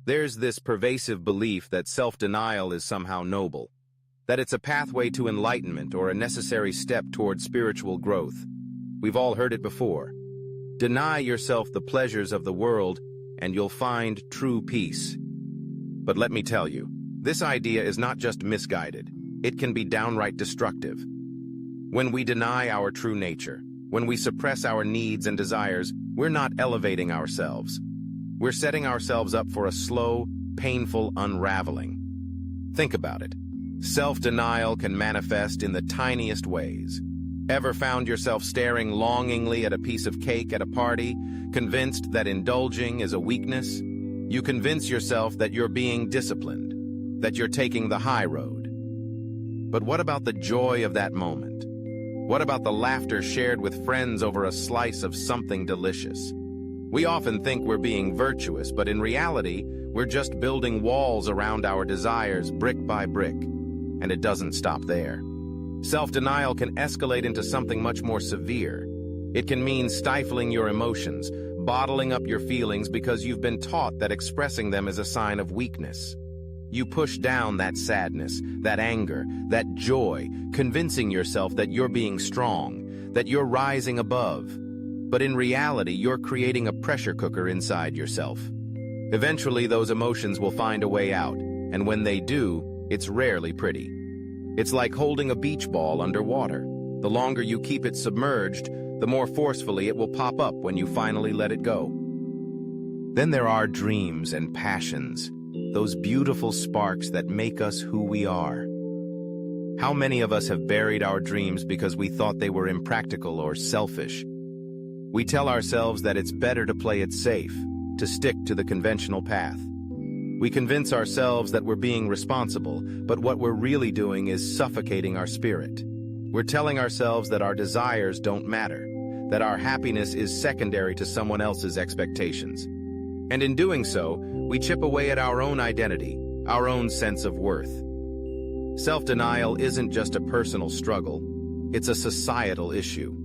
There's this pervasive belief that self-denial is somehow noble, that it's a pathway to enlightenment or a necessary step toward spiritual growth. We've all heard it before. Deny yourself the pleasures of the world, and you'll find true peace. But let me tell you, this idea is not just misguided. It can be downright destructive. When we deny our true nature, when we suppress our needs and desires, we're not elevating ourselves. We're setting ourselves up for a slow, painful unraveling. Think about it. Self-denial can manifest in the tiniest ways. Ever found yourself staring longingly at a piece of cake at a party, convinced that indulging is a weakness? You convince yourself that you're being disciplined, that you're taking the high road. But what about the joy of that moment? What about the laughter shared with friends over a slice of something delicious? We often think we're being virtuous, but in reality, we're just building walls around our desires brick by brick. And it doesn't stop there. Self-denial can escalate into something much more severe. It can mean stifling your emotions, bottling up your feelings because you've been taught that expressing them is a sign of weakness. You push down that sadness, that anger, that joy, convincing yourself that you're being strong, that you're rising above. But in reality, you're creating a pressure cooker inside yourself. Eventually, those emotions will find a way out, and when they do, it's rarely pretty. It's like holding a beach ball underwater. The longer you keep it submerged, the more forcefully it will pop up when you finally let it go. Then there are dreams and passions, those beautiful sparks that make us who we are. How many of us have buried our dreams because we thought they were impractical or selfish? We tell ourselves that it's better to play it safe, to stick to the conventional path. We convince ourselves that we're being responsible, but what we're really doing is suffocating our spirit. We're telling ourselves that our desires don't matter, that our happiness is secondary to someone else's expectations. And in doing so, we chip away at our own identity, our own sense of worth. Self-denial isn't just a personal struggle, it's a societal issue.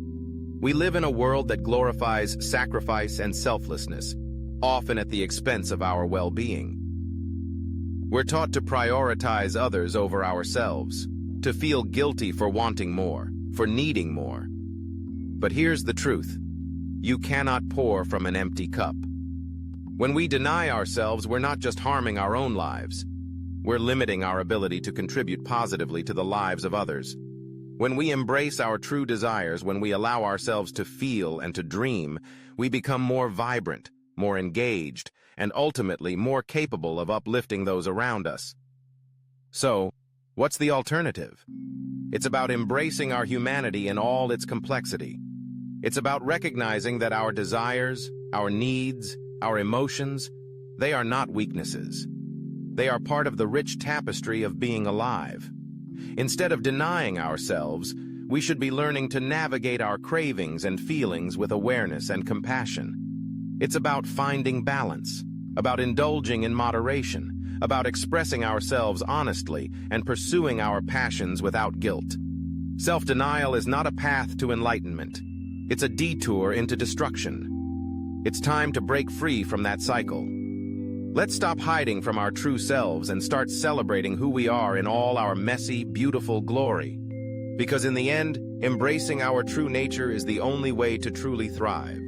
We live in a world that glorifies sacrifice and selflessness, often at the expense of our well-being. We're taught to prioritize others over ourselves, to feel guilty for wanting more, for needing more. But here's the truth. You cannot pour from an empty cup. When we deny ourselves, we're not just harming our own lives. We're limiting our ability to contribute positively to the lives of others. When we embrace our true desires, when we allow ourselves to feel and to dream, we become more vibrant, more engaged, and ultimately more capable of uplifting those around us. So, what's the alternative? It's about embracing our humanity in all its complexity. It's about recognizing that our desires, our needs, our emotions, they are not weaknesses. They are part of the rich tapestry of being alive. Instead of denying ourselves, we should be learning to navigate our cravings and feelings with awareness and compassion. It's about finding balance, about indulging in moderation, about expressing ourselves honestly and pursuing our passions without guilt. Self-denial is not a path to enlightenment. It's a detour into destruction. It's time to break free from that cycle. Let's stop hiding from our true selves and start celebrating who we are in all our messy, beautiful glory. Because in the end, embracing our true nature is the only way to truly thrive.